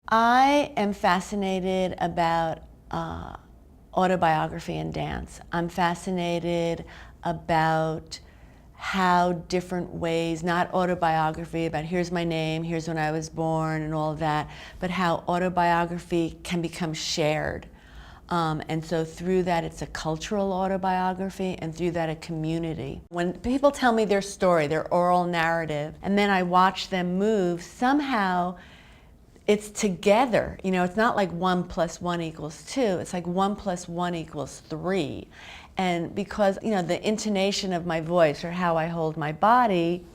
I am fascinated about autobiography and dance. I'm fascinated about how different ways, not autobiography about here's my name, here's when I was born and all of that, but how autobiography can become shared. And so through that, it's a cultural autobiography, and through that, a community. When people tell me their story, their oral narrative, and then I watch them move, somehow it's together. You know, it's not like 1 + 1 = 2. It's like 1 + 1 = 3. And because, you know, the intonation of my voice or how I hold my body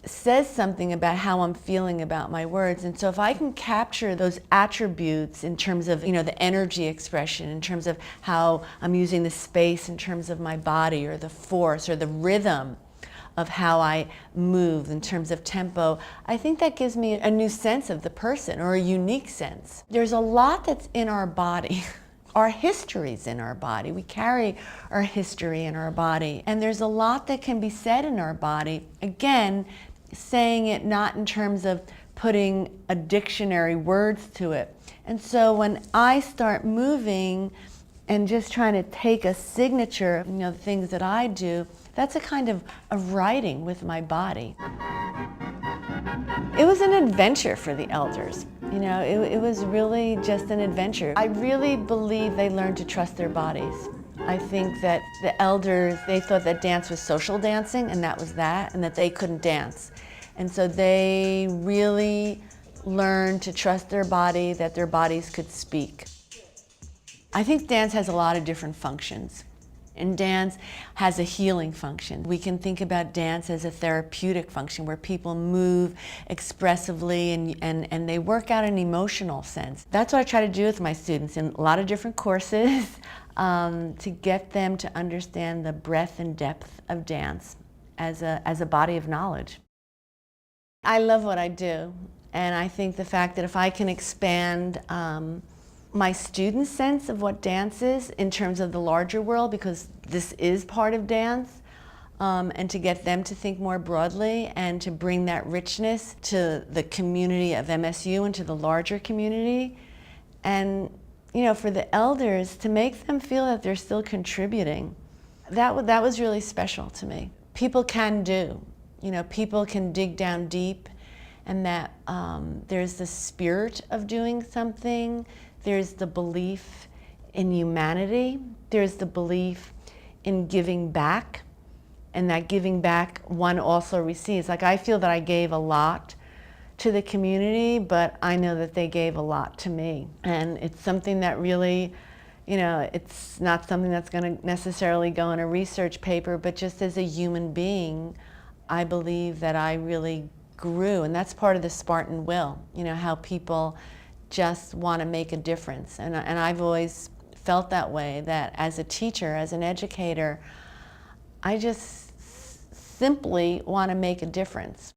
says something about how I'm feeling about my words. And so if I can capture those attributes in terms of, you know, the energy expression, in terms of how I'm using the space in terms of my body, or the force or the rhythm of how I move in terms of tempo, I think that gives me a new sense of the person, or a unique sense. There's a lot that's in our body. Our history's in our body. We carry our history in our body. And there's a lot that can be said in our body. Again, saying it not in terms of putting a dictionary words to it. And so when I start moving and just trying to take a signature, you know, the things that I do, that's a kind of writing with my body. It was an adventure for the elders. You know, it was really just an adventure. I really believe they learned to trust their bodies. I think that the elders, they thought that dance was social dancing, and that was that, and that they couldn't dance. And so they really learned to trust their body, that their bodies could speak. I think dance has a lot of different functions. And dance has a healing function. We can think about dance as a therapeutic function, where people move expressively and they work out an emotional sense. That's what I try to do with my students in a lot of different courses, to get them to understand the breadth and depth of dance as a body of knowledge. I love what I do, and I think the fact that if I can expand my students' sense of what dance is in terms of the larger world, because this is part of dance, and to get them to think more broadly and to bring that richness to the community of MSU and to the larger community. And, you know, for the elders, to make them feel that they're still contributing, that was really special to me. People can do, you know, people can dig down deep, and that there's the spirit of doing something. There's the belief in humanity. There's the belief in giving back, and that giving back one also receives. Like, I feel that I gave a lot to the community, but I know that they gave a lot to me. And it's something that really, you know, it's not something that's going to necessarily go in a research paper, but just as a human being, I believe that I really grew. And that's part of the Spartan will, you know, how people just want to make a difference. And I've always felt that way, that as a teacher, as an educator, I just simply want to make a difference.